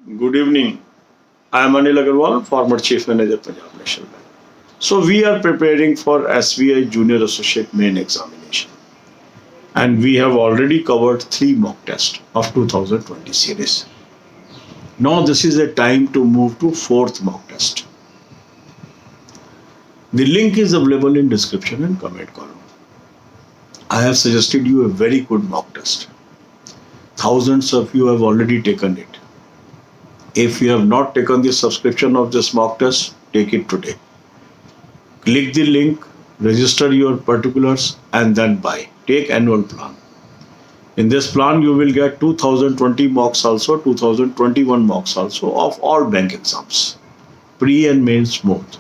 Good evening. I am Anil Agarwal, former Chief Manager, Punjab National Bank. So we are preparing for SBI Junior Associate Main Examination, and we have already covered 3 mock tests of 2020 series. Now this is the time to move to fourth mock test. The link is available in description and comment column. I have suggested you a very good mock test. Thousands of you have already taken it. If you have not taken the subscription of this mock test, take it today. Click the link, register your particulars, and then buy. Take annual plan. In this plan, you will get 2020 mocks also, 2021 mocks also of all bank exams, pre and mains both.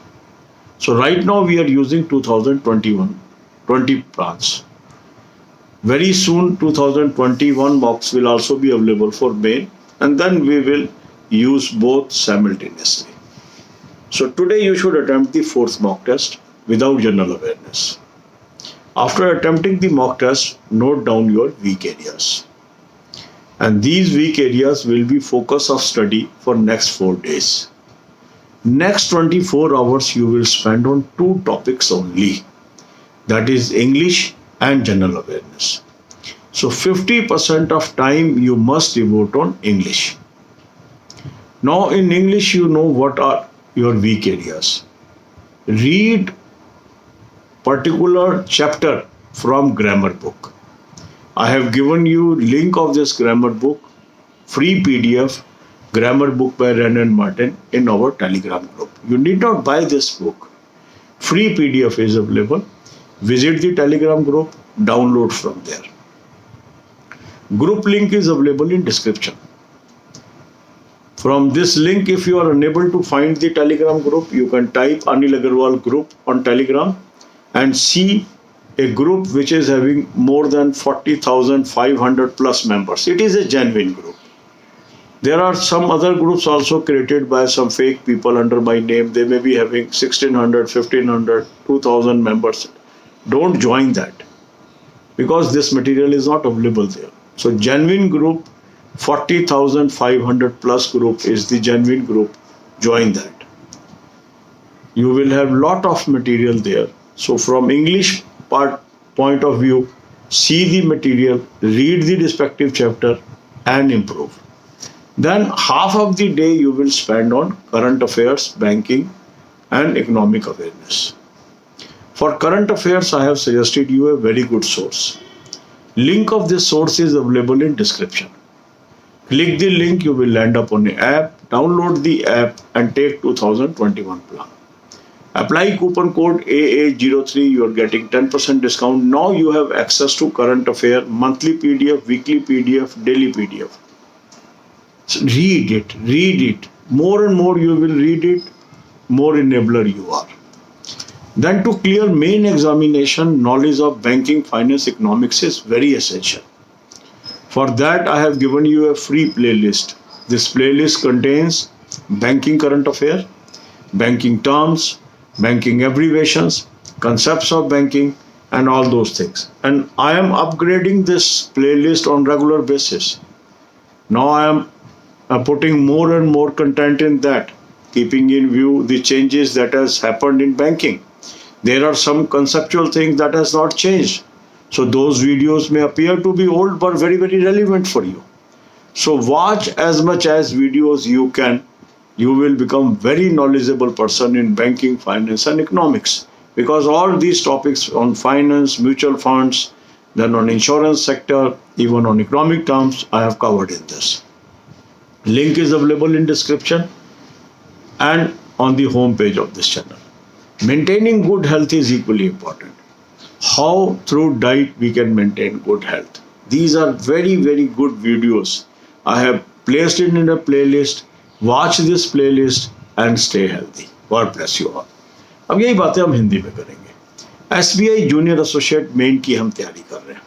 So right now we are using 2021 20 plans. Very soon 2021 mocks will also be available for main, and then we will use both simultaneously. So today you should attempt the fourth mock test without general awareness. After attempting the mock test, note down your weak areas. And these weak areas will be focus of study for next 4 days. Next 24 hours you will spend on 2 topics only. That is English and general awareness. So 50% of time you must devote on English. Now in English you know what are your weak areas. Read particular chapter from grammar book. I have given you link of this grammar book, free PDF, grammar book by Wren and Martin in our Telegram group. You need not buy this book. Free PDF is available. Visit the Telegram group, download from there. Group link is available in description. From this link, if you are unable to find the Telegram group, you can type Anil Agarwal group on Telegram and see a group which is having more than 40,500 plus members. It is a genuine group. There are some other groups also created by some fake people under my name. They may be having 1,600, 1,500, 2,000 members. Don't join that because this material is not available there. So genuine group, 40,500 plus group is the genuine group. Join that. You will have lot of material there. So from English point of view, see the material, read the respective chapter and improve. Then half of the day you will spend on current affairs, banking and economic awareness. For current affairs, I have suggested you a very good source. Link of this source is available in description. Click the link, you will land up on the app, download the app and take 2021 plan. Apply coupon code AA03, you are getting 10% discount. Now you have access to current affair, monthly PDF, weekly PDF, daily PDF. So read it. More and more you will read it, more enabler you are. Then to clear main examination, knowledge of banking, finance, economics is very essential. For that, I have given you a free playlist. This playlist contains banking current affair, banking terms, banking abbreviations, concepts of banking, and all those things. And I am upgrading this playlist on regular basis. Now I am putting more and more content in that, keeping in view the changes that has happened in banking. There are some conceptual things that has not changed. So those videos may appear to be old but very, very relevant for you. So watch as much as videos you can. You will become very knowledgeable person in banking, finance and economics. Because all these topics on finance, mutual funds, then on insurance sector, even on economic terms, I have covered in this. Link is available in description and on the home page of this channel. Maintaining good health is equally important. How through diet we can maintain good health. These are very, very good videos. I have placed it in a playlist. Watch this playlist and stay healthy. God bless you all. अब यही बातें हम हिंदी में करेंगे. SBI junior associate main की हम तैयारी कर रहे हैं.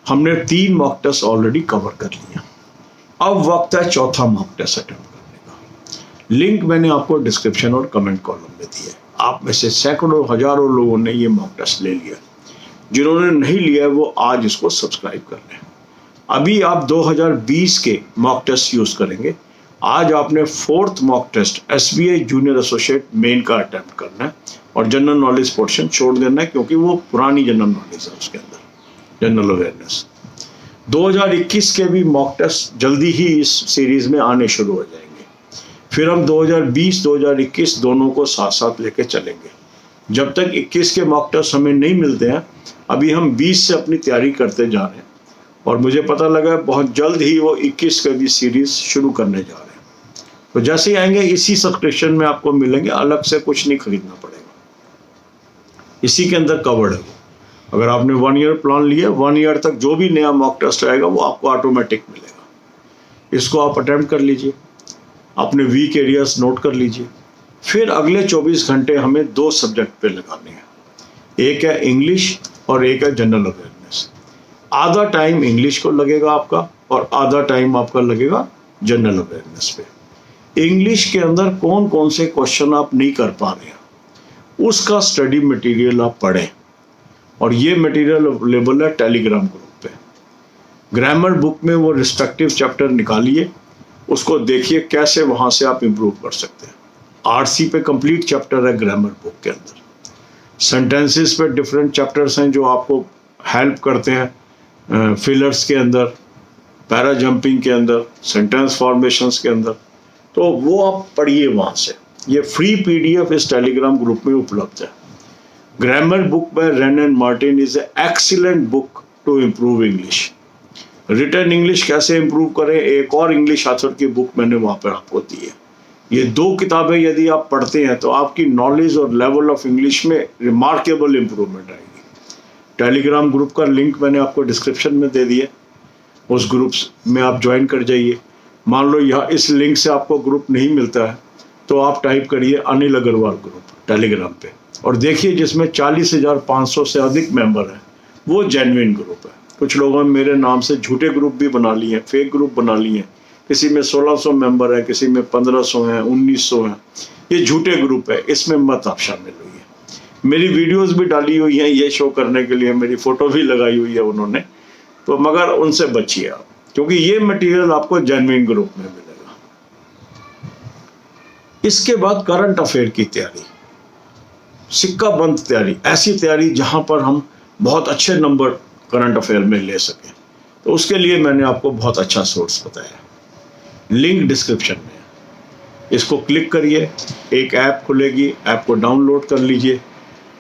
हमने 3 मॉक टेस्ट ऑलरेडी कवर कर लिया. अब वक्त है चौथा मॉक टेस्ट अटेम्प्ट करने का. लिंक मैंने आपको डिस्क्रिप्शन और कमेंट कॉलम में दिया है. आप में से सैकड़ों हजारों लोगों ने ये मॉक टेस्ट ले लिया. जिन्होंने नहीं लिया है वो आज इसको सब्सक्राइब कर लें. अभी आप 2020 के मॉक टेस्ट यूज करेंगे। आज आपने 4th mock test SBI junior associate main का अटेम्प्ट करना है और जनरल नॉलेज पोर्शन छोड़ देना है, क्योंकि वो पुरानी जनरल नॉलेज है, उसके अंदर जनरल अवेयरनेस। 2021 के भी मॉक टेस्ट जल्दी ही इस सीरीज में आने शुरू हो जाएंगे। फिर हम 2020-2021 दोनों को साथ साथ लेके चलेंगे। जब तक 21 के मॉक टेस्ट हमें नहीं मिलते हैं, अभी हम 20 से अपनी तैयारी करते जा रहे हैं और मुझे पता लगा बहुत जल्द ही वो 21 का भी सीरीज शुरू करने जा रहे हैं। तो जैसे ही आएंगे इसी सब्सक्रिप्शन में आपको मिलेंगे, अलग से कुछ नहीं खरीदना पड़ेगा, इसी के अंदर कवर्ड है। अगर आपने 1 ईयर प्लान लिया, 1 ईयर तक जो भी नया मॉक टेस्ट आएगा वो आपको ऑटोमेटिक मिलेगा। इसको आप अटेम्प्ट कर लीजिए, अपने वीक एरियाज नोट कर लीजिए। फिर अगले 24 घंटे हमें 2 सब्जेक्ट पे लगाने हैं, एक है इंग्लिश और एक है जनरल अवेयरनेस। आधा टाइम इंग्लिश को लगेगा आपका और आधा टाइम आपका लगेगा जनरल अवेयरनेस पे। इंग्लिश के अंदर कौन कौन से क्वेश्चन आप नहीं कर पा रहे हैं, उसका स्टडी मटेरियल आप पढ़ें, और ये मटेरियल अवेलेबल है टेलीग्राम ग्रुप पे। ग्रामर बुक में वो रिस्पेक्टिव चैप्टर निकालिए, उसको देखिए कैसे वहाँ से आप इम्प्रूव कर सकते हैं। RC पे कंप्लीट चैप्टर है ग्रामर बुक के अंदर। सेंटेंसेस पे डिफरेंट चैप्टर्स हैं जो आपको हेल्प करते हैं, फिलर्स के अंदर, पैरा जंपिंग के अंदर, सेंटेंस फॉर्मेशंस के अंदर। तो वो आप पढ़िए वहाँ से। ये फ्री PDF इस टेलीग्राम ग्रुप में उपलब्ध है। Grammar book by Wren and Martin is excellent book to improve English. Written English कैसे इम्प्रूव करें, एक और इंग्लिश ऑथर की बुक मैंने वहाँ पर आपको दी है। ये 2 किताबें यदि आप पढ़ते हैं तो आपकी नॉलेज और लेवल ऑफ इंग्लिश में रिमार्केबल इम्प्रूवमेंट आएगी। टेलीग्राम ग्रुप का लिंक मैंने आपको डिस्क्रिप्शन में दे दिया, उस ग्रुप में आप ज्वाइन कर जाइए। मान लो यहाँ इस लिंक से आपको ग्रुप नहीं मिलता है तो आप टाइप करिए अनिल अग्रवाल ग्रुप टेलीग्राम पे और देखिए, जिसमें 40,500 से अधिक मेंबर हैं, वो जेन्युइन ग्रुप है। कुछ लोगों ने मेरे नाम से झूठे ग्रुप भी बना लिए हैं, फेक ग्रुप बना लिए हैं। किसी में 1600 मेंबर है, किसी में 1500 हैं, 1900 हैं। ये झूठे ग्रुप है, इसमें मत आप शामिल होइए। मेरी वीडियोस भी डाली हुई हैं ये शो करने के लिए, मेरी फोटो भी लगाई हुई है उन्होंने, तो मगर उनसे बचिए आप, क्योंकि ये मटेरियल आपको जेन्युइन ग्रुप में मिलेगा। इसके बाद करंट अफेयर की तैयारी, सिक्का बंद तैयारी, ऐसी तैयारी जहां पर हम बहुत अच्छे नंबर करंट अफेयर में ले सकें। तो उसके लिए मैंने आपको बहुत अच्छा सोर्स बताया, लिंक डिस्क्रिप्शन में। इसको क्लिक करिए, एक ऐप खुलेगी, ऐप को डाउनलोड कर लीजिए,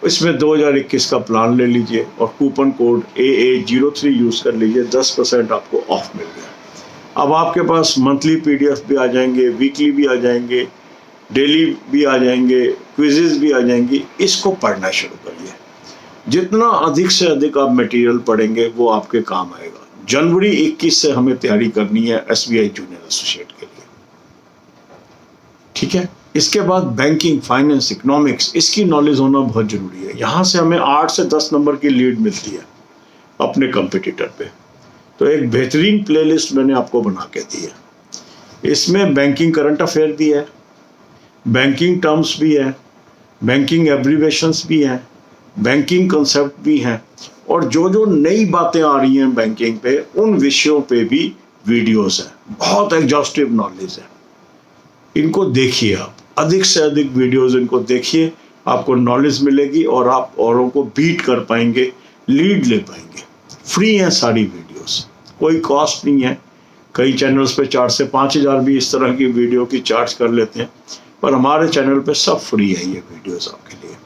इसमें 2021 का प्लान ले लीजिए और कूपन कोड AA03 यूज़ कर लीजिए, 10% आपको ऑफ मिल गया। अब आपके पास मंथली PDF भी आ जाएंगे, वीकली भी आ जाएंगे, डेली भी आ जाएंगे, क्विजेज भी आ जाएंगी। इसको पढ़ना शुरू करिए। जितना अधिक से अधिक आप मटेरियल पढ़ेंगे वो आपके काम आएगा। जनवरी 21 से हमें तैयारी करनी है SBI जूनियर एसोसिएट के लिए, ठीक है। इसके बाद बैंकिंग, फाइनेंस, इकोनॉमिक्स, इसकी नॉलेज होना बहुत जरूरी है। यहाँ से हमें 8 से 10 नंबर की लीड मिलती है अपने कंपटीटर पे। तो एक बेहतरीन प्लेलिस्ट मैंने आपको बना के दी है। इसमें बैंकिंग करंट अफेयर भी है, बैंकिंग टर्म्स भी है, बैंकिंग एब्रीवेशंस भी हैं, बैंकिंग कंसेप्ट भी हैं, और जो जो नई बातें आ रही हैं बैंकिंग पे, उन विषयों पे भी वीडियोस हैं। बहुत एग्जॉस्टिव नॉलेज है। इनको देखिए, आप अधिक से अधिक वीडियोस इनको देखिए, आपको नॉलेज मिलेगी और आप औरों को बीट कर पाएंगे, लीड ले पाएंगे। फ्री हैं सारी वीडियोस, कोई कॉस्ट नहीं है। कई चैनल्स पे 4 से 5 हज़ार भी इस तरह की वीडियो की चार्ज कर लेते हैं, पर हमारे चैनल पे सब फ्री है ये वीडियोस आपके लिए।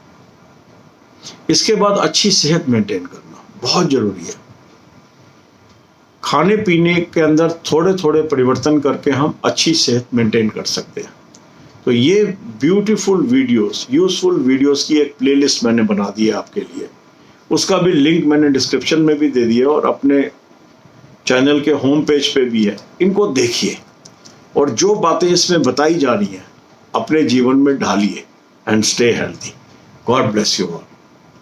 इसके बाद अच्छी सेहत मेंटेन करना बहुत जरूरी है। खाने पीने के अंदर थोड़े थोड़े परिवर्तन करके हम अच्छी सेहत मेंटेन कर सकते हैं। तो ये ब्यूटीफुल वीडियोस, यूजफुल वीडियोस की एक प्लेलिस्ट मैंने बना दी है आपके लिए। उसका भी लिंक मैंने डिस्क्रिप्शन में भी दे दिया और अपने चैनल के होम पेज पे भी है। इनको देखिए और जो बातें इसमें बताई जा रही हैं अपने जीवन में ढालिए and stay healthy. God bless you all.